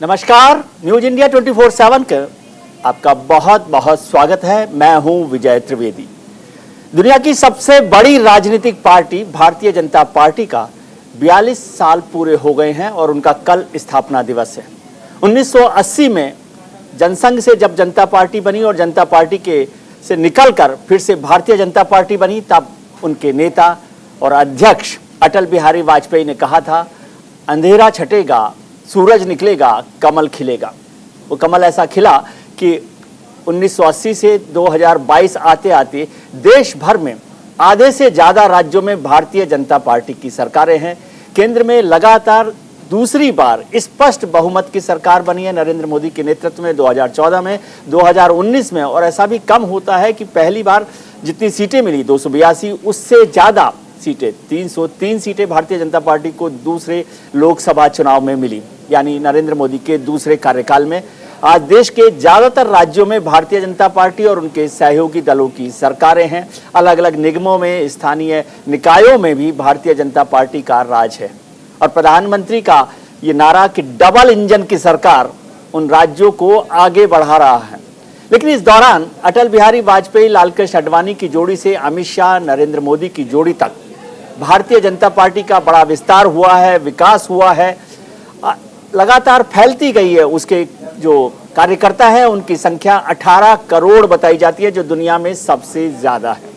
नमस्कार, news India 24/7 का आपका बहुत बहुत स्वागत है। मैं हूं विजय त्रिवेदी। दुनिया की सबसे बड़ी राजनीतिक पार्टी भारतीय जनता पार्टी का 42 साल पूरे हो गए हैं और उनका कल स्थापना दिवस है। 1980 में जनसंघ से जब जनता पार्टी बनी और जनता पार्टी के से निकलकर फिर से भारतीय जनता पार्टी बनी, तब उनके नेता और अध्यक्ष अटल बिहारी वाजपेयी ने कहा था, अंधेरा छटेगा, सूरज निकलेगा, कमल खिलेगा। वो कमल ऐसा खिला कि 1980 से 2022 आते आते देश भर में आधे से ज़्यादा राज्यों में भारतीय जनता पार्टी की सरकारें हैं। केंद्र में लगातार दूसरी बार स्पष्ट बहुमत की सरकार बनी है नरेंद्र मोदी के नेतृत्व में 2014 में, 2019 में, और ऐसा भी कम होता है कि पहली बार जितनी सीटें मिली 282, उससे ज़्यादा सीटें 303 सीटें भारतीय जनता पार्टी को दूसरे लोकसभा चुनाव में मिली, यानी नरेंद्र मोदी के दूसरे कार्यकाल में। आज देश के ज़्यादातर राज्यों में भारतीय जनता पार्टी और उनके सहयोगी दलों की सरकारें हैं। अलग अलग निगमों में, स्थानीय निकायों में भी भारतीय जनता पार्टी का राज है और प्रधानमंत्री का ये नारा कि डबल इंजन की सरकार उन राज्यों को आगे बढ़ा रहा है। लेकिन इस दौरान अटल बिहारी वाजपेयी, लालकृष्ण आडवाणी की जोड़ी से अमित शाह, नरेंद्र मोदी की जोड़ी तक भारतीय जनता पार्टी का बड़ा विस्तार हुआ है, विकास हुआ है, लगातार फैलती गई है। उसके जो कार्यकर्ता है उनकी संख्या 18 करोड़ बताई जाती है, जो दुनिया में सबसे ज्यादा है।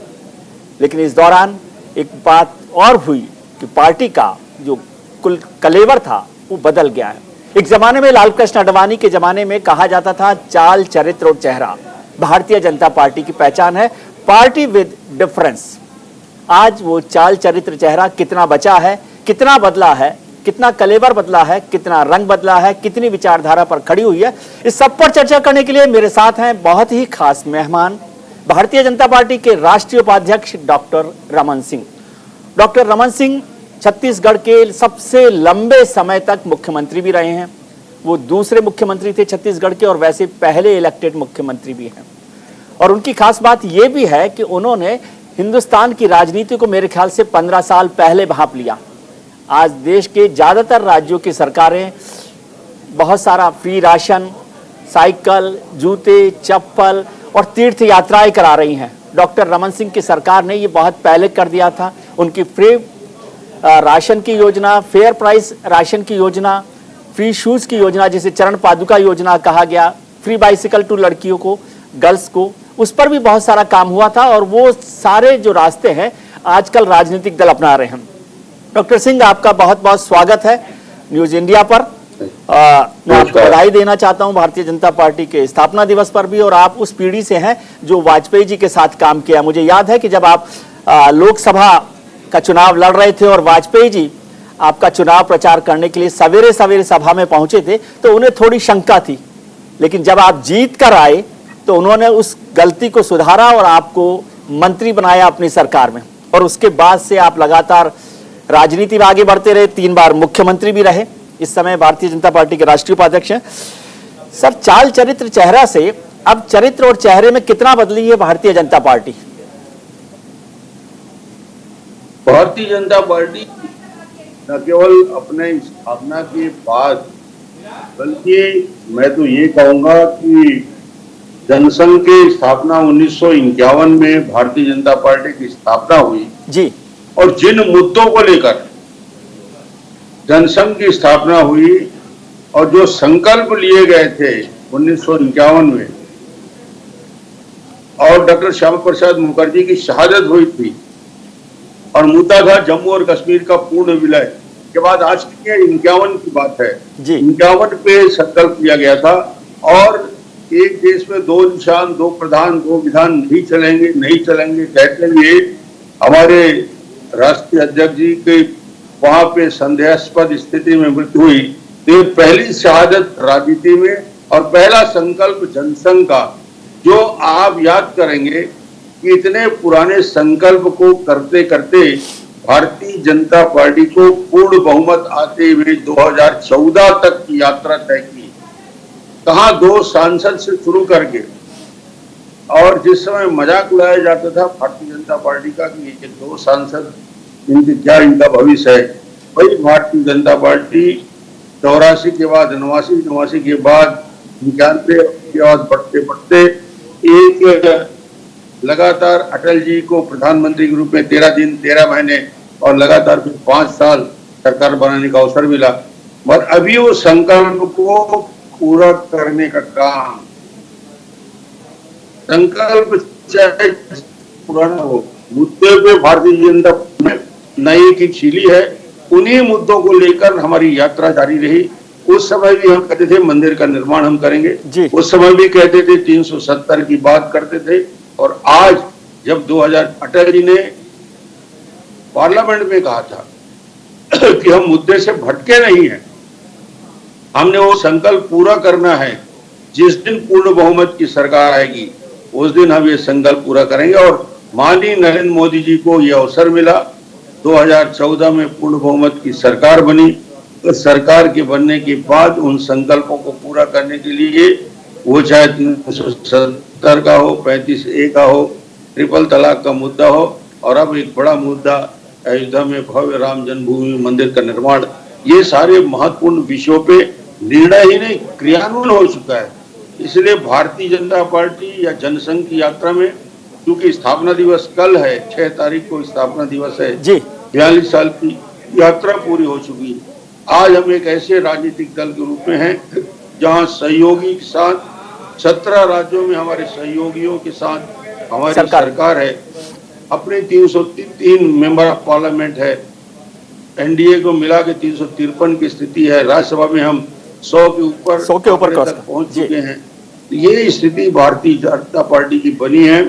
लेकिन इस दौरान एक बात और हुई कि पार्टी का जो कुल कलेवर था वो बदल गया है। एक जमाने में, लालकृष्ण आडवाणी के जमाने में कहा जाता था, चाल, चरित्र और चेहरा भारतीय जनता पार्टी की पहचान है, पार्टी विद डिफरेंस। आज वो चाल, चरित्र, चेहरा कितना बचा है, कितना बदला है, कितना कलेवर बदला है, कितना रंग बदला है, कितनी विचारधारा पर खड़ी हुई है, इस सब पर चर्चा करने के लिए मेरे साथ हैं बहुत ही खास मेहमान, भारतीय जनता पार्टी के राष्ट्रीय उपाध्यक्ष डॉक्टर रमन सिंह। डॉक्टर रमन सिंह छत्तीसगढ़ के सबसे लंबे समय तक मुख्यमंत्री भी रहे हैं। वो दूसरे मुख्यमंत्री थे छत्तीसगढ़ के और वैसे पहले इलेक्टेड मुख्यमंत्री भी हैं। और उनकी खास बात यह भी है कि उन्होंने हिंदुस्तान की राजनीति को मेरे ख्याल से 15 साल पहले भांप लिया। आज देश के ज़्यादातर राज्यों की सरकारें बहुत सारा फ्री राशन, साइकिल, जूते, चप्पल और तीर्थ यात्राएं करा रही हैं। डॉक्टर रमन सिंह की सरकार ने ये बहुत पहले कर दिया था। उनकी फ्री राशन की योजना, फेयर प्राइस राशन की योजना, फ्री शूज़ की योजना जिसे चरण पादुका योजना कहा गया, फ्री बाइसिकल टू लड़कियों को, गर्ल्स को, उस पर भी बहुत सारा काम हुआ था। और वो सारे जो रास्ते हैं आजकल राजनीतिक दल अपना रहे हैं। डॉक्टर सिंह, आपका बहुत बहुत स्वागत है न्यूज इंडिया पर। मैं आपको बधाई देना चाहता हूं भारतीय जनता पार्टी के स्थापना दिवस पर भी। और आप उस पीढ़ी से हैं जो वाजपेयी जी के साथ काम किया। मुझे याद है कि जब आप लोकसभा का चुनाव लड़ रहे थे और वाजपेयी जी आपका चुनाव प्रचार करने के लिए सवेरे सवेरे सभा में पहुंचे थे, तो उन्हें थोड़ी शंका थी। लेकिन जब आप जीत कर आए तो उन्होंने उस गलती को सुधारा और आपको मंत्री बनाया अपनी सरकार में। और उसके बाद से आप लगातार राजनीति में आगे बढ़ते रहे, 3 बार मुख्यमंत्री भी रहे। इस समय भारतीय जनता पार्टी के राष्ट्रीय उपाध्यक्ष हैं। सर, चाल, चरित्र, चेहरा से अब चरित्र और चेहरे में कितना बदली है भारतीय जनता पार्टी? भारतीय जनता पार्टी न केवल अपने स्थापना के बाद, बल्कि मैं तो ये कहूंगा कि जनसंघ की स्थापना 1951 में भारतीय जनता पार्टी की स्थापना हुई जी, और जिन मुद्दों को लेकर जनसंघ की स्थापना हुई और जो संकल्प लिए गए थे 1951 में, और डॉक्टर श्यामा प्रसाद मुखर्जी की शहादत हुई थी और मुद्दा था जम्मू और कश्मीर का पूर्ण विलय के बाद, आज की 51 की बात है, 51 पे संकल्प लिया गया था। और एक देश में 2 निशान, 2 प्रधान, 2 विधान नहीं चलेंगे, नहीं चलेंगे कहते हुए हमारे राष्ट्रीय अध्यक्ष जी के वहां पे संदेहास्पद स्थिति में मृत्यु हुई। तो पहली शहादत राजनीति में और पहला संकल्प जनसंघ का, जो आप याद करेंगे कि इतने पुराने संकल्प को करते करते भारतीय जनता पार्टी को पूर्ण बहुमत आते हुए 2014 तक की यात्रा तय की। कहाँ 2 सांसद से शुरू करके, और जिस समय मजाक उड़ाया जाता था भारतीय जनता पार्टी का कि ये 2 सांसद, इनके क्या, इनका भविष्य है, वही भारतीय जनता पार्टी 84 के बाद 89 के बाद 91 के बाद बढ़ते बढ़ते एक लगातार अटल जी को प्रधानमंत्री के रूप में 13 दिन 13 महीने और लगातार फिर 5 साल सरकार बनाने का अवसर मिला। और अभी वो संकल्प को पूरा करने का काम, संकल्प चाहे पुराना हो, मुद्दे पे भारतीय जनता पार्टी नई की खिली है, उन्हीं मुद्दों को लेकर हमारी यात्रा जारी रही। उस समय भी हम कहते थे मंदिर का निर्माण हम करेंगे, उस समय भी कहते थे 370 की बात करते थे। और आज जब 2000 अटल जी ने पार्लियामेंट में कहा था कि हम मुद्दे से भटके नहीं हैं, हमने वो संकल्प पूरा करना है, जिस दिन पूर्ण बहुमत की सरकार आएगी उस दिन हम ये संकल्प पूरा करेंगे। और माननीय नरेंद्र मोदी जी को ये अवसर मिला, 2014 में पूर्ण बहुमत की सरकार बनी, तो सरकार के बनने के बाद उन संकल्पों को पूरा करने के लिए वो चाहे 370 का हो, 35A का हो, ट्रिपल तलाक का मुद्दा हो, और अब एक बड़ा मुद्दा अयोध्या में भव्य राम जन्मभूमि मंदिर का निर्माण, ये सारे महत्वपूर्ण विषयों पे निर्णय ही नहीं क्रियान्वयन हो चुका है। इसलिए भारतीय जनता पार्टी या जनसंघ की यात्रा में, क्योंकि स्थापना दिवस कल है, 6 तारीख को स्थापना दिवस है, 42 साल की यात्रा पूरी हो चुकी है। आज हम एक ऐसे राजनीतिक दल के रूप में हैं जहां सहयोगी के साथ 17 राज्यों में हमारे सहयोगियों के साथ हमारी सरकार है, अपने 303 मेंबर ऑफ पार्लियामेंट है, एनडीए को मिला के 353 की स्थिति है, राज्यसभा में हम 100 के ऊपर तक पहुंच चुके हैं। ये स्थिति भारतीय जनता पार्टी की बनी है।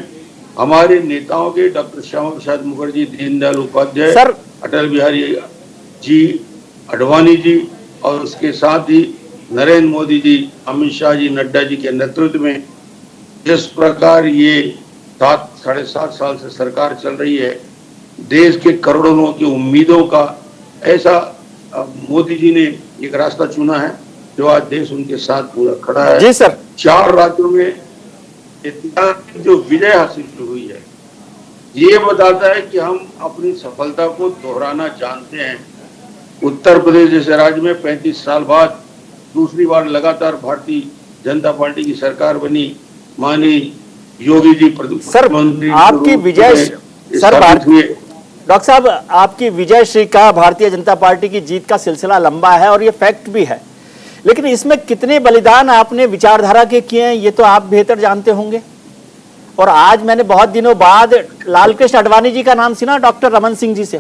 हमारे नेताओं के डॉक्टर श्यामा प्रसाद मुखर्जी, दीनदयाल उपाध्याय, अटल बिहारी जी, आडवाणी जी, और उसके साथ ही नरेंद्र मोदी जी, अमित शाह जी, नड्डा जी के नेतृत्व में जिस प्रकार ये 7-7.5 साल से सरकार चल रही है, देश के करोड़ों की उम्मीदों का ऐसा मोदी जी ने एक रास्ता चुना है जो आज देश उनके साथ पूरा खड़ा है। जी सर। 4 राज्यों में इतना जो विजय हासिल हुई है, ये बताता है कि हम अपनी सफलता को दोहराना जानते हैं। उत्तर प्रदेश जैसे राज्य में 35 साल बाद दूसरी बार लगातार भारतीय जनता पार्टी की सरकार बनी, माननीय योगी जी प्रधानमंत्री, आपकी विजय सर डॉक्टर साहब, आपकी विजय श्री का भारतीय जनता पार्टी की जीत का सिलसिला लंबा है और ये फैक्ट भी है, लेकिन इसमें कितने बलिदान आपने विचारधारा के किए हैं ये तो आप बेहतर जानते होंगे। और आज मैंने बहुत दिनों बाद लालकृष्ण आडवाणी जी का नाम सुना, डॉक्टर रमन सिंह जी से,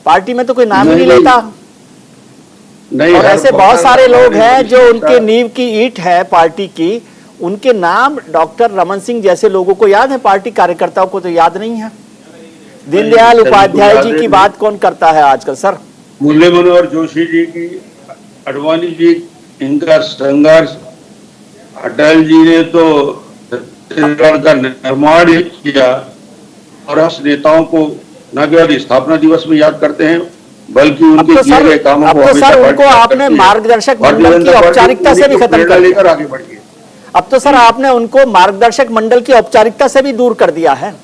पार्टी में तो कोई नाम ही नहीं लेता। नहीं, और ऐसे बहुत सारे लोग हैं जो उनके नींव की ईंट है पार्टी की, उनके नाम डॉक्टर रमन सिंह जैसे लोगों को याद है, पार्टी कार्यकर्ताओं को तो याद नहीं है। दीनदयाल उपाध्याय जी की बात कौन करता है आजकल सर? मुरली मनोहर जोशी जी की, आडवाणी जी, इनका संघर्ष, अटल जी ने तो छत्तीसगढ़ का निर्माण किया, और उस नेताओं को न केवल स्थापना दिवस में याद करते हैं बल्कि उनके किए गए कामों को उनको आपने मार्गदर्शक मंडल की औपचारिकता से भी खत्म कर लेकर आगे बढ़ गए। अब तो सर आपने उनको मार्गदर्शक मंडल की औपचारिकता से भी दूर कर दिया है।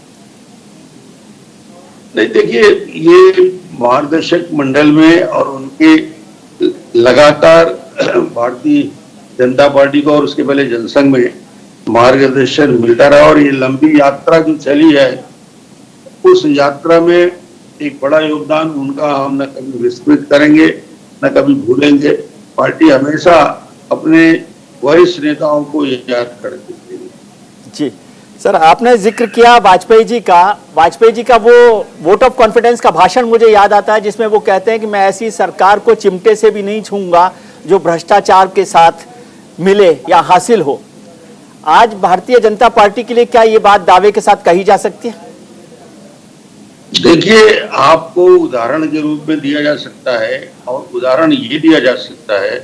नहीं, देखिए, ये मार्गदर्शक मंडल में और उनके लगातार भारतीय जनता पार्टी को और उसके पहले जनसंघ में मार्गदर्शन मिलता रहा, और ये लंबी यात्रा जो चली है उस यात्रा में एक बड़ा योगदान उनका हम न कभी विस्मृत करेंगे न कभी भूलेंगे। पार्टी हमेशा अपने वरिष्ठ नेताओं को याद करती है। जी सर, आपने जिक्र किया वाजपेयी जी का वो वोट ऑफ कॉन्फिडेंस का भाषण मुझे याद आता है, जिसमें वो कहते हैं कि मैं ऐसी सरकार को चिमटे से भी नहीं छूंगा जो भ्रष्टाचार के साथ मिले या हासिल हो। आज भारतीय जनता पार्टी के लिए क्या ये बात दावे के साथ कही जा सकती है? देखिए, आपको उदाहरण के रूप में दिया जा सकता है, और उदाहरण ये दिया जा सकता है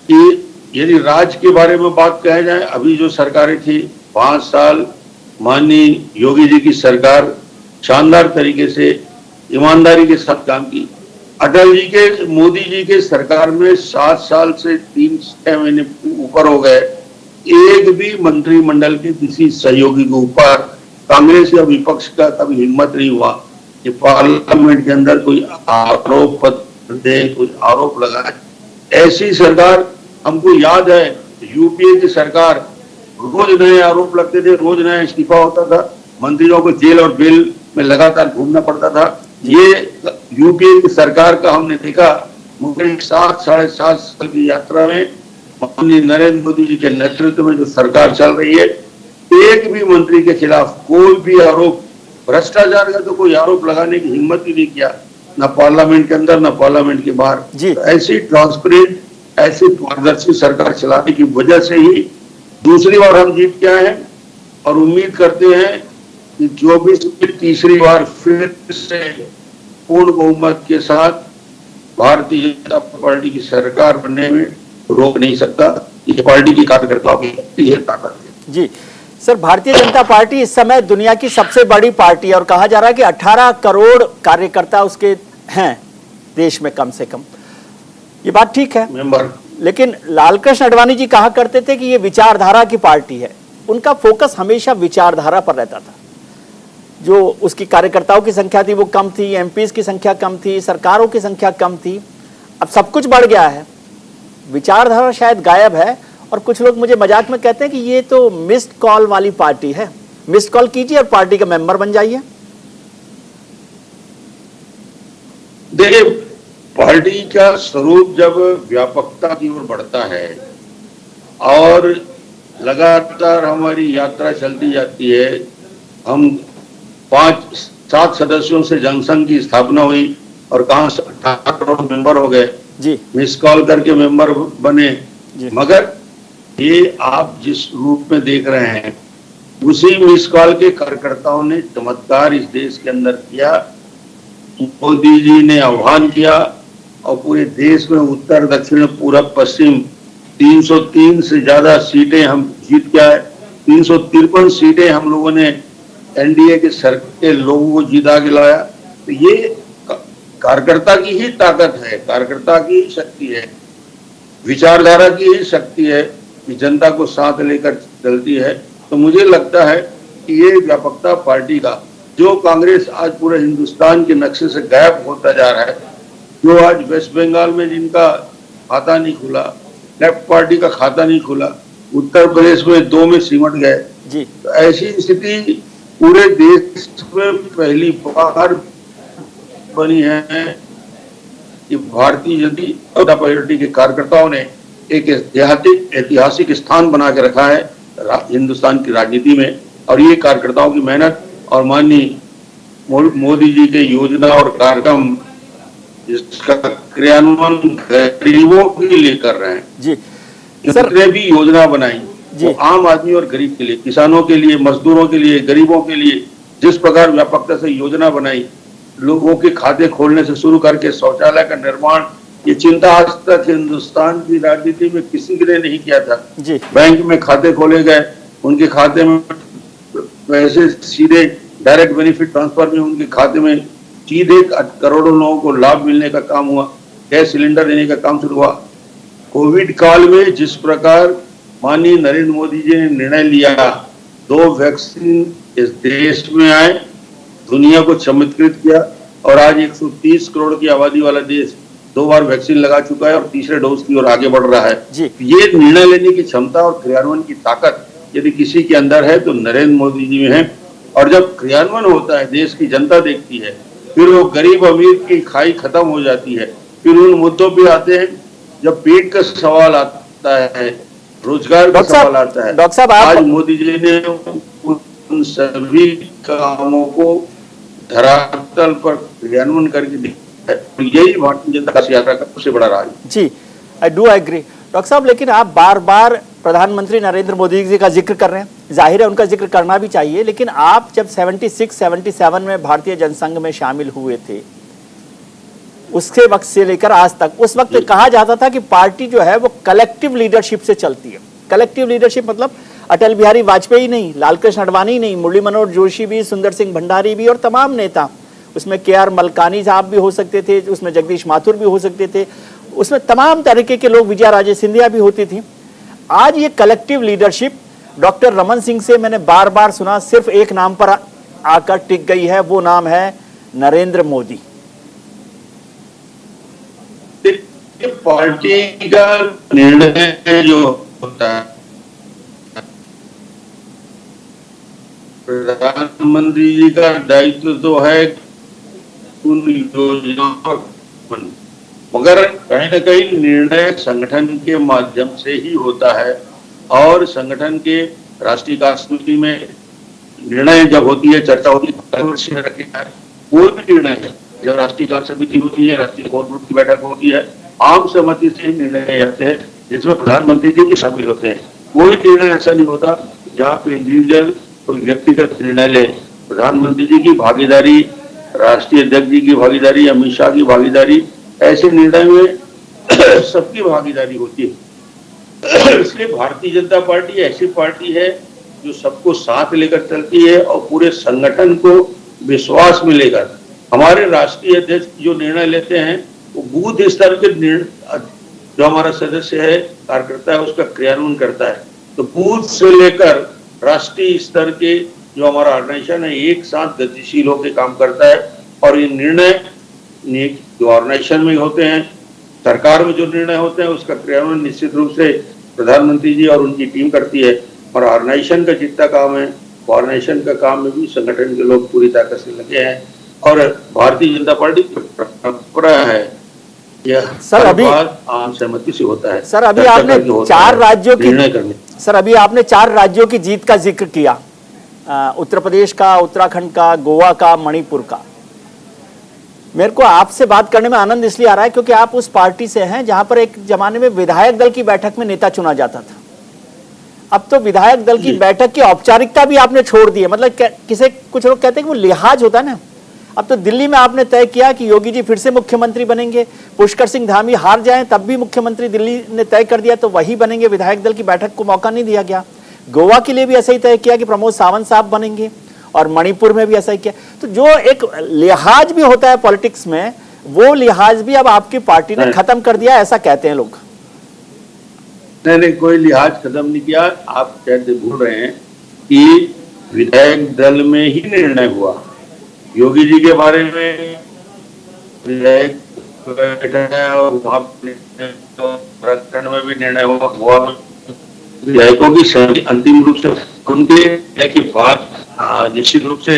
कि यदि राज्य के बारे में बात कहा जाए, अभी जो सरकारें थी 5 साल माननीय योगी जी की सरकार शानदार तरीके से ईमानदारी के साथ काम की। अटल जी के, मोदी जी के सरकार में 7 साल से 3-6 महीने ऊपर हो गए, एक भी मंत्रिमंडल के किसी सहयोगी के ऊपर कांग्रेस या विपक्ष का कभी हिम्मत नहीं हुआ कि पार्लियामेंट के अंदर कोई आरोप दे, कोई आरोप लगाए। ऐसी सरकार, हमको याद है यूपीए की सरकार, रोज नए आरोप लगते थे, रोज नया इस्तीफा होता था, मंत्रियों को जेल और बेल में लगातार घूमना पड़ता था। ये यूपीए की सरकार का हमने देखा। मुझे 7-7.5 साल की यात्रा में माननीय नरेंद्र मोदी जी के नेतृत्व में जो सरकार चल रही है, एक भी मंत्री के खिलाफ कोई भी आरोप, भ्रष्टाचार का तो कोई आरोप लगाने की हिम्मत ही नहीं किया, न पार्लियामेंट के अंदर न पार्लियामेंट के बाहर। तो ऐसी ट्रांसपेरेंट, ऐसी पारदर्शी सरकार चलाने की वजह से ही दूसरी बार हम जीत के आए हैं और उम्मीद करते हैं कि 24 में तीसरी बार फिर से पूर्ण बहुमत के साथ भारतीय जनता पार्टी की सरकार बनने में रोक नहीं सकता। ये पार्टी की कार्यकर्ताओं की ताकत है। जी सर, भारतीय जनता पार्टी इस समय दुनिया की सबसे बड़ी पार्टी है और कहा जा रहा है कि 18 करोड़ कार्यकर्ता उसके हैं देश में कम से कम। ये बात ठीक है मेंबर, लेकिन लालकृष्ण आडवाणी जी कहा करते थे कि ये विचारधारा की पार्टी है। उनका फोकस हमेशा विचारधारा पर रहता था। जो उसकी कार्यकर्ताओं की संख्या थी वो कम थी, एमपीज की संख्या कम थी, सरकारों की संख्या कम थी। अब सब कुछ बढ़ गया है, विचारधारा शायद गायब है। और कुछ लोग मुझे मजाक में कहते हैं कि ये तो मिस्ड कॉल वाली पार्टी है। मिस्ड कॉल कीजिए और पार्टी का मेंबर बन जाइए। देखिए, पार्टी का स्वरूप जब व्यापकता की ओर बढ़ता है और लगातार हमारी यात्रा चलती जाती है, हम 5-7 सदस्यों से जनसंघ की स्थापना हुई और कहां 18 करोड़ मेंबर हो गए जी, मिस कॉल करके मेंबर बने। मगर ये आप जिस रूप में देख रहे हैं, उसी मिस कॉल के कार्यकर्ताओं ने चमत्कार इस देश के अंदर किया। मोदी जी ने आह्वान किया और पूरे देश में उत्तर दक्षिण पूरब पश्चिम 303 से ज्यादा सीटें हम जीत के आए। 353 सीटें हम लोगों ने एनडीए के सर के लोगों को जीता के लाया। तो ये कार्यकर्ता की ही ताकत है, कार्यकर्ता की ही शक्ति है, विचारधारा की ही शक्ति है कि जनता को साथ लेकर चलती है। तो मुझे लगता है कि ये व्यापकता पार्टी का, जो कांग्रेस आज पूरे हिंदुस्तान के नक्शे से गायब होता जा रहा है, जो आज वेस्ट बंगाल में जिनका खाता नहीं खुला, लेफ्ट पार्टी का खाता नहीं खुला, उत्तर प्रदेश में 2 में सिमट गए। तो ऐसी स्थिति पूरे देश में पहली बार बनी है कि भारतीय जनता पार्टी के कार्यकर्ताओं ने एक ऐतिहासिक स्थान बना के रखा है हिंदुस्तान की राजनीति में। और ये कार्यकर्ताओं की मेहनत और माननीय मोदी जी के योजना और कार्यक्रम, जिसका क्रियान्वयन गरीबों के लिए कर रहे हैं जी। जितने भी योजना बनाई वो आम आदमी और गरीब के लिए, किसानों के लिए, मजदूरों के लिए, गरीबों के लिए जिस प्रकार व्यापकता से योजना बनाई, लोगों के खाते खोलने से शुरू करके शौचालय का निर्माण, ये चिंता आज तक हिंदुस्तान की राजनीति में किसी ने नहीं किया था जी। बैंक में खाते खोले गए, उनके खाते में पैसे सीधे डायरेक्ट बेनिफिट ट्रांसफर में उनके खाते में सीधे करोड़ों लोगों को लाभ मिलने का काम हुआ। गैस सिलेंडर देने का काम शुरू हुआ। कोविड काल में जिस प्रकार माननीय नरेंद्र मोदी जी ने निर्णय लिया, 2 वैक्सीन इस देश में आए, दुनिया को चमत्कृत किया और आज 130 करोड़ की आबादी वाला देश 2 बार वैक्सीन लगा चुका है और तीसरे डोज की ओर आगे बढ़ रहा है जी। ये निर्णय लेने की क्षमता और क्रियान्वयन की ताकत यदि किसी के अंदर है तो नरेंद्र मोदी जी में है। और जब क्रियान्वयन होता है, देश की जनता देखती है, फिर वो गरीब अमीर की खाई खत्म हो जाती है। फिर उन मुद्दों पे आते हैं जब पेट का सवाल आता है, रोजगार का सवाल आता है। डॉक्टर साहब, आज मोदी जी ने उन सभी कामों को धरातल पर क्रियान्वयन करके दिखाया। यही भारतीय जनता यात्रा का सबसे बड़ा Raj ji. I do agree doctor साहब, लेकिन आप बार बार प्रधानमंत्री नरेंद्र मोदी जी का जिक्र कर रहे हैं, जाहिर है उनका जिक्र करना भी चाहिए। लेकिन आप जब 76-77 में भारतीय जनसंघ में शामिल हुए थे, उसके वक्त से लेकर आज तक, उस वक्त कहा जाता था कि पार्टी जो है वो कलेक्टिव लीडरशिप से चलती है। कलेक्टिव लीडरशिप मतलब अटल बिहारी वाजपेयी नहीं, लालकृष्ण आडवाणी नहीं, मुरली मनोहर जोशी भी, सुंदर सिंह भंडारी भी और तमाम नेता, उसमें KR मलकानी साहब भी हो सकते थे, उसमें जगदीश माथुर भी हो सकते थे, उसमें तमाम तरीके के लोग, विजया राजे सिंधिया भी होती थी। आज ये collective leadership doctor Raman Singh से मैंने बार बार सुना, सिर्फ एक नाम पर आकर टिक गई है, वो नाम है नरेंद्र मोदी। पार्टी का निर्णय जो होता है, प्रधानमंत्री जी का दायित्व तो है उन योजनाओं, मगर कहीं न कहीं निर्णय संगठन के माध्यम से ही होता है। और संगठन के राष्ट्रीय कार्य समिति में निर्णय जब होती है, चर्चा होती है, कोई भी निर्णय जब राष्ट्रीय कार्य समिति होती है, राष्ट्रीय कोर ग्रुप की बैठक होती है, आम सहमति से निर्णय आते हैं जिसमें प्रधानमंत्री जी भी शामिल होते हैं। कोई निर्णय ऐसा नहीं होता जहाँ पे इंडिविजुअल कोई व्यक्तिगत निर्णय ले। प्रधानमंत्री जी की भागीदारी, राष्ट्रीय अध्यक्ष जी की भागीदारी, अमित शाह की भागीदारी, ऐसे निर्णय में सबकी भागीदारी होती है। इसलिए भारतीय जनता पार्टी ऐसी पार्टी है जो सबको साथ लेकर चलती है और पूरे संगठन को विश्वास में लेकर। हमारे राष्ट्रीय अध्यक्ष जो निर्णय लेते हैं वो बूथ स्तर के निर्णय, जो हमारा सदस्य है, कार्यकर्ता है, उसका क्रियान्वयन करता है। तो बूथ से लेकर राष्ट्रीय स्तर के जो हमारा ऑर्गेनाइजेशन है एक साथ गतिशील होकर काम करता है। और ये निर्णय जो ऑर्गेनाइजेशन में होते हैं, सरकार में जो निर्णय होते हैं, उसका क्रियान्वयन निश्चित रूप से प्रधानमंत्री जी और उनकी टीम करती है। और ऑर्गेनाइजेशन का जितना काम है, ऑर्गेनाइजेशन का काम में भी संगठन के लोग पूरी ताकत से लगे हैं। और भारतीय जनता पार्टी की परंपरा है, यह सर अभी आम सहमति से होता है। सर अभी आपने 4 राज्यों की निर्णय करने, सर अभी आपने 4 राज्यों की जीत का जिक्र किया, उत्तर प्रदेश का, उत्तराखंड का, गोवा का, मणिपुर का। मेरे को आपसे बात करने में आनंद इसलिए आ रहा है क्योंकि आप उस पार्टी से हैं जहां पर एक जमाने में विधायक दल की बैठक में नेता चुना जाता था। अब तो विधायक दल की बैठक की औपचारिकता भी आपने छोड़ दी है। मतलब कुछ लोग कहते हैं कि वो लिहाज होता है ना। अब तो दिल्ली में आपने तय किया कि योगी जी फिर से मुख्यमंत्री बनेंगे, पुष्कर सिंह धामी हार जाएं तब भी मुख्यमंत्री दिल्ली ने तय कर दिया तो वही बनेंगे, विधायक दल की बैठक को मौका नहीं दिया गया। गोवा के लिए भी ऐसा ही तय किया कि प्रमोद सावंत साहब बनेंगे और मणिपुर में भी ऐसा ही किया। तो जो एक लिहाज भी होता है पॉलिटिक्स में, वो लिहाज भी अब आपकी पार्टी ने खत्म कर दिया, ऐसा कहते हैं लोग। नहीं, कोई लिहाज खत्म नहीं किया। आप कहते भूल रहे हैं कि विधायक दल में ही निर्णय हुआ। योगी जी के बारे में विधायक और वहां में भी निर्णय हुआ। विधायकों की सहमति अंतिम रूप से उनके की बात निश्चित रूप से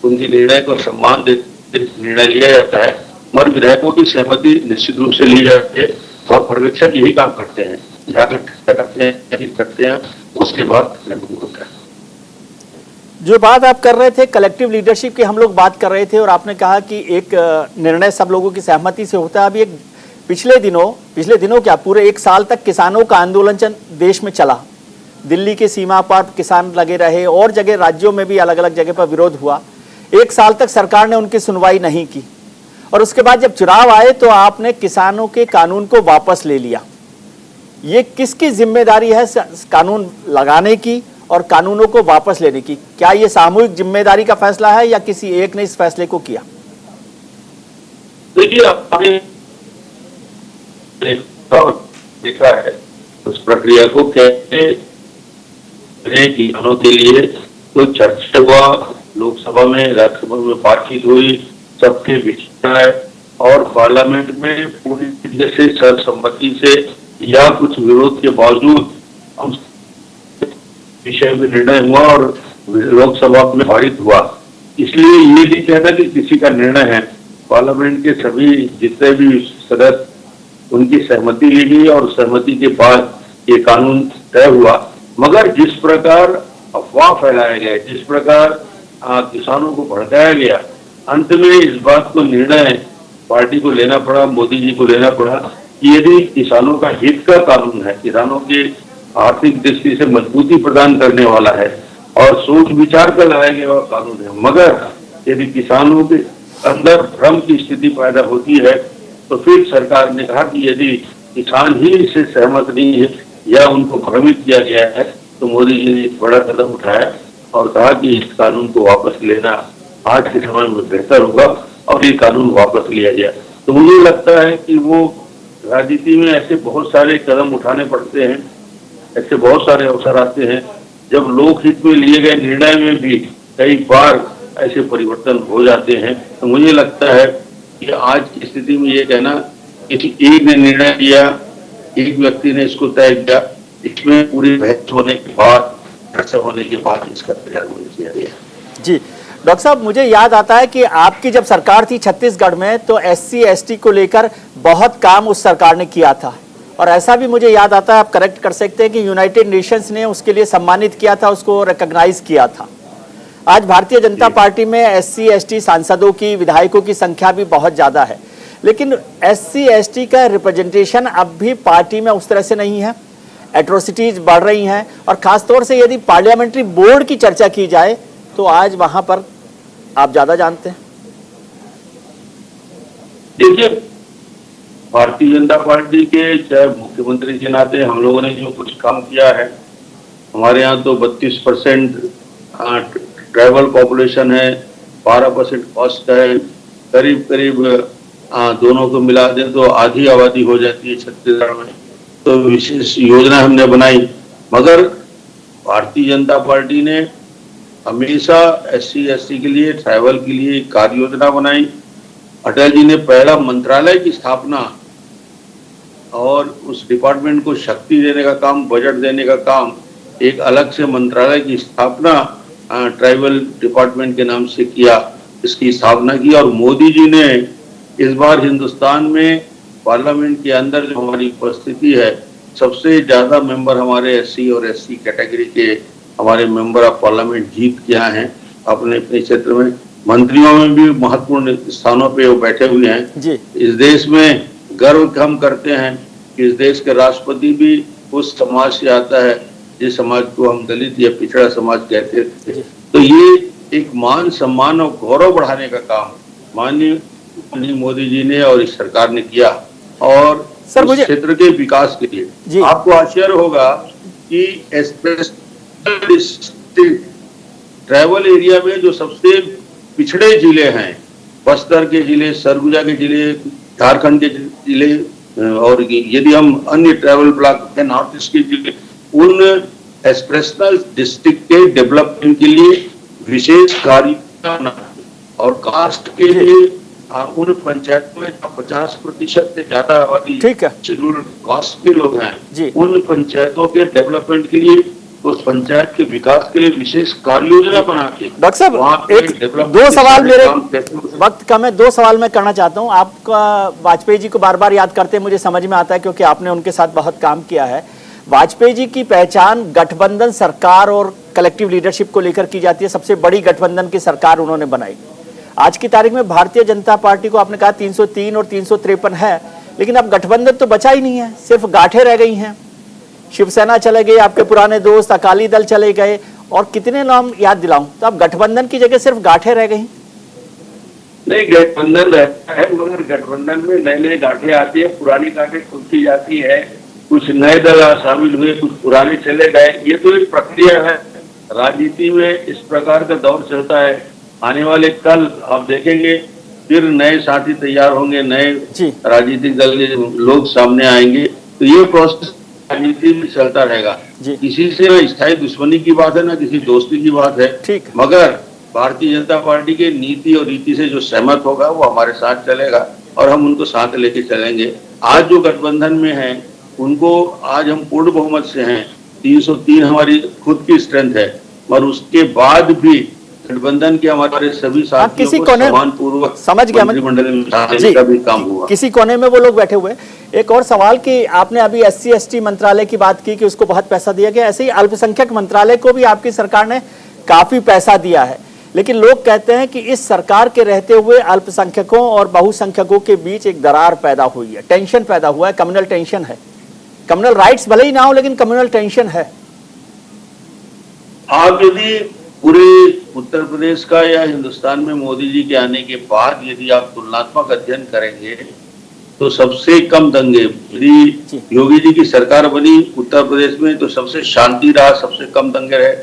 उनके निर्णय को सम्मान देते निर्णय लिया जाता है, मगर विधायकों की सहमति निश्चित रूप से ली जाती है। और पर्यवेक्षक यही काम करते हैं, करते हैं, उसके बाद होता है। जो बात आप कर रहे थे कलेक्टिव लीडरशिप की, हम लोग बात कर रहे थे और आपने कहा कि एक निर्णय सब लोगों की सहमति से होता है। अभी एक पिछले दिनों क्या पूरे 1 साल तक किसानों का आंदोलन देश में चला। दिल्ली की सीमा पर किसान लगे रहे और जगह राज्यों में भी अलग अलग जगह पर विरोध हुआ। 1 साल तक सरकार ने उनकी सुनवाई नहीं की और उसके बाद जब चुनाव आए तो आपने किसानों के कानून को वापस ले लिया। ये किसकी जिम्मेदारी है कानून लगाने की और कानूनों को वापस लेने की? क्या ये सामूहिक जिम्मेदारी का फैसला है या किसी एक ने इस फैसले को किया? देखिए, आपने देखा है उस प्रक्रिया को कैसे किसानों के लिए कोई चर्चा हुआ, लोकसभा में, राज्यसभा में बातचीत हुई, सबके विचार है और पार्लियामेंट में पूरी तरह से सर्वसम्मति से या कुछ विरोध के बावजूद विषय में निर्णय हुआ और लोकसभा में पारित हुआ। इसलिए ये नहीं कहना कि किसी का निर्णय है। पार्लियामेंट के सभी जितने भी सदस्य उनकी सहमति ली गई और सहमति के बाद ये कानून तय हुआ। मगर जिस प्रकार अफवाह फैलाया गया, जिस प्रकार किसानों को भड़काया गया, अंत में इस बात को निर्णय पार्टी को लेना पड़ा, मोदी जी को लेना पड़ा कि यदि किसानों का हित का कानून है, किसानों के आर्थिक दृष्टि से मजबूती प्रदान करने वाला है और सोच विचार कर लाया गया कानून है, मगर यदि किसानों के अंदर भ्रम की स्थिति पैदा होती है तो फिर सरकार ने कहा कि यदि किसान ही इससे सहमत नहीं है या उनको भ्रमित किया गया है तो मोदी जी ने एक बड़ा कदम उठाया और कहा कि इस कानून को वापस लेना आज के समय में बेहतर होगा और ये कानून वापस लिया गया। तो मुझे लगता है कि वो राजनीति में ऐसे बहुत सारे कदम उठाने पड़ते हैं, ऐसे बहुत सारे अवसर आते हैं जब लोकहित में लिए गए निर्णय में भी कई बार ऐसे परिवर्तन हो जाते हैं। तो मुझे लगता है कि आज की स्थिति में ये कहना किसी एक ने निर्णय लिया, एक व्यक्ति ने इसको तय किया, इसमें पूरी बहस होने के बाद, चर्चा होने के बाद इसका क्रियान्वयन किया गया। जी डॉक्टर साहब, मुझे याद आता है कि आपकी जब सरकार थी छत्तीसगढ़ में तो एससी एसटी को लेकर बहुत काम उस सरकार ने किया था, और ऐसा भी मुझे याद आता है, आप करेक्ट कर सकते हैं, कि यूनाइटेड नेशंस ने उसके लिए सम्मानित किया था, उसको रिकॉग्नाइज किया था। आज भारतीय जनता पार्टी में एससी एसटी सांसदों की, विधायकों की संख्या भी बहुत ज़्यादा है, लेकिन एससी एसटी का रिप्रेजेंटेशन अब भी पार्टी में उस तरह से नहीं है। एट्रोसिटीज बढ़ रही हैं, और खासतौर से यदि पार्लियामेंट्री बोर्ड की चर्चा की जाए तो आज वहां पर आप ज्यादा जानते हैं। देखिए, भारतीय जनता पार्टी के चाहे मुख्यमंत्री के नाते हम लोगों ने जो कुछ काम किया है, हमारे यहाँ तो 32% ट्राइबल पॉपुलेशन है, 12% कॉस्ट है, करीब करीब दोनों को मिला दें तो आधी आबादी हो जाती है छत्तीसगढ़ में। तो विशेष योजना हमने बनाई, मगर भारतीय जनता पार्टी ने हमेशा एससी एसटी के लिए, ट्राइबल के लिए कार्य योजना बनाई। अटल जी ने पहला मंत्रालय की स्थापना और उस डिपार्टमेंट को शक्ति देने का काम, बजट देने का काम, एक अलग से मंत्रालय की स्थापना ट्राइबल डिपार्टमेंट के नाम से किया, इसकी स्थापना की। और मोदी जी ने इस बार हिंदुस्तान में पार्लियामेंट के अंदर जो हमारी उपस्थिति है, सबसे ज्यादा मेंबर हमारे एससी और एसटी कैटेगरी के हमारे मेंबर ऑफ पार्लियामेंट जीत के आए हैं अपने अपने क्षेत्र में। मंत्रियों में भी महत्वपूर्ण स्थानों पे वो बैठे हुए हैं जी। इस देश में गर्व हम करते हैं कि इस देश के राष्ट्रपति भी उस समाज से आता है जिस समाज को हम दलित या पिछड़ा समाज कहते थे। तो ये एक मान सम्मान और गौरव बढ़ाने का काम माननीय मोदी जी ने और इस सरकार ने किया। और सर, उस क्षेत्र के विकास के लिए आपको आश्चर्य होगा कि एक्सप्रेस ट्राइबल एरिया में जो सबसे पिछड़े जिले हैं, बस्तर के जिले, सरगुजा के जिले, झारखंड के जिले, और यदि हम अन्य ट्राइबल ब्लॉक के नॉर्थ ईस्ट के जिले, उन एक्सप्रेशनल डिस्ट्रिक्ट के डेवलपमेंट के लिए विशेष कार्य और कास्ट के लिए उन पंचायतों में 50% से ज्यादा आबादी शेड्यूल्ड कास्ट के लोग हैं, उन पंचायतों के डेवलपमेंट के लिए, उस पंचायत के विकास के लिए विशेष कार्य योजना बना के। डॉक्टर साहब, एक दो सवाल, मेरे वक्त कम है, 2 सवाल मैं करना चाहता हूं। आपका वाजपेयी जी को बार बार याद करते मुझे समझ में आता है, क्योंकि आपने उनके साथ बहुत काम किया है। वाजपेयी जी की पहचान गठबंधन सरकार और कलेक्टिव लीडरशिप को लेकर की जाती है। सबसे बड़ी गठबंधन की सरकार उन्होंने बनाई। आज की तारीख में भारतीय जनता पार्टी को आपने कहा 303 और 353 है, लेकिन अब गठबंधन तो बचा ही नहीं है, सिर्फ गांठें रह गई हैं। शिवसेना चले गए, आपके पुराने दोस्त अकाली दल चले गए, और कितने नाम याद दिलाऊं, तो अब गठबंधन की जगह सिर्फ गांठें रह गई। नहीं, गठबंधन रहता है, मगर गठबंधन में नए नए गांठें आती है, पुरानी गांठें टूटी जाती है, कुछ नए दल शामिल हुए, कुछ पुराने चले गए। ये तो एक प्रक्रिया है, राजनीति में इस प्रकार का दौर चलता है। आने वाले कल आप देखेंगे फिर नए साथी तैयार होंगे, नए राजनीतिक दल के लोग सामने आएंगे। तो ये प्रोसेस राजनीति में चलता रहेगा। किसी से ना स्थायी दुश्मनी की बात है, ना किसी दोस्ती की बात है, मगर भारतीय जनता पार्टी के नीति और रीति से जो सहमत होगा वो हमारे साथ चलेगा और हम उनको साथ लेके चलेंगे। आज जो गठबंधन में है उनको आज हम पूर्ण बहुमत से हैं, 303 हमारी खुद की स्ट्रेंथ है, और उसके बाद भी गठबंधन के हमारे सभी साथियों को सम्मानपूर्वक समझ गया मंत्रिमंडल में शामिल का भी काम हुआ। किसी कोने में वो लोग बैठे हुए। एक और सवाल कि आपने अभी एससी एसटी मंत्रालय की बात की कि उसको बहुत पैसा दिया गया, ऐसे ही अल्पसंख्यक मंत्रालय को भी आपकी सरकार ने काफी पैसा दिया है, लेकिन लोग कहते हैं कि इस सरकार के रहते हुए अल्पसंख्यकों और बहुसंख्यकों के बीच एक दरार पैदा हुई है, टेंशन पैदा हुआ है, कम्युनल टेंशन है। कम्युनल राइट्स भले ही ना हो, लेकिन कम्युनल टेंशन है। आप यदि पूरे उत्तर प्रदेश का या हिंदुस्तान में मोदी जी के आने के बाद यदि आप तुलनात्मक अध्ययन करेंगे तो सबसे कम दंगे, यदि योगी जी की सरकार बनी उत्तर प्रदेश में तो सबसे शांति रहा, सबसे कम दंगे रहे।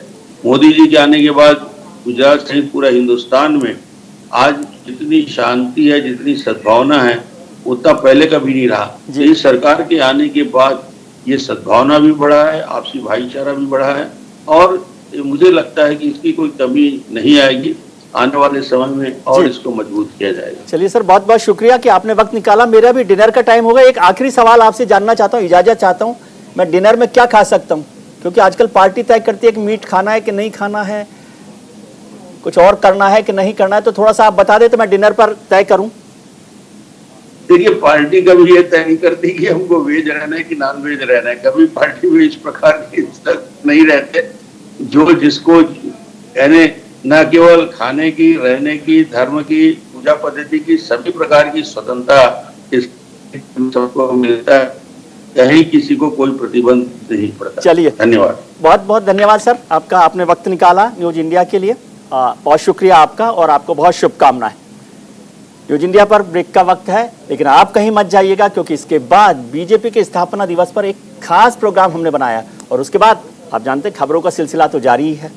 मोदी जी के आने के बाद गुजरात सहित पूरा हिंदुस्तान में आज जितनी शांति है, जितनी सद्भावना है, उतना पहले कभी नहीं रहा। इस सरकार के आने के बाद ये सद्भावना भी बढ़ा है, आपसी भाईचारा भी बढ़ा है, और मुझे लगता है कि इसकी कोई कमी नहीं आएगी। आने वाले समय में और इसको मजबूत किया जाएगा। चलिए सर, बहुत बहुत शुक्रिया कि आपने वक्त निकाला। मेरा भी डिनर का टाइम होगा। एक आखिरी सवाल आपसे जानना चाहता हूँ, इजाजत चाहता हूँ, मैं डिनर में क्या खा सकता हूँ? क्योंकि आजकल पार्टी तय करती है कि मीट खाना है कि नहीं खाना है, कुछ और करना है कि नहीं करना है, तो थोड़ा सा आप बता दें तो मैं डिनर पर तय करूं। देखिए, पार्टी कभी ये तय नहीं करती कि हमको वेज रहना है कि नॉन वेज रहना है। कभी पार्टी में इस प्रकार के नहीं रहते। जो जिसको यानी न केवल खाने की, रहने की, धर्म की, पूजा पद्धति की, सभी प्रकार की स्वतंत्रता इस सबको मिलता है। कहीं किसी को कोई प्रतिबंध नहीं पड़ता। चलिए, धन्यवाद, बहुत बहुत धन्यवाद सर आपका, आपने वक्त निकाला न्यूज इंडिया के लिए। बहुत शुक्रिया आपका और आपको बहुत शुभकामनाएं। न्यूज इंडिया पर ब्रेक का वक्त है, लेकिन आप कहीं मत जाइएगा, क्योंकि इसके बाद बीजेपी के स्थापना दिवस पर एक खास प्रोग्राम हमने बनाया और उसके बाद आप जानते हैं खबरों का सिलसिला तो जारी ही है।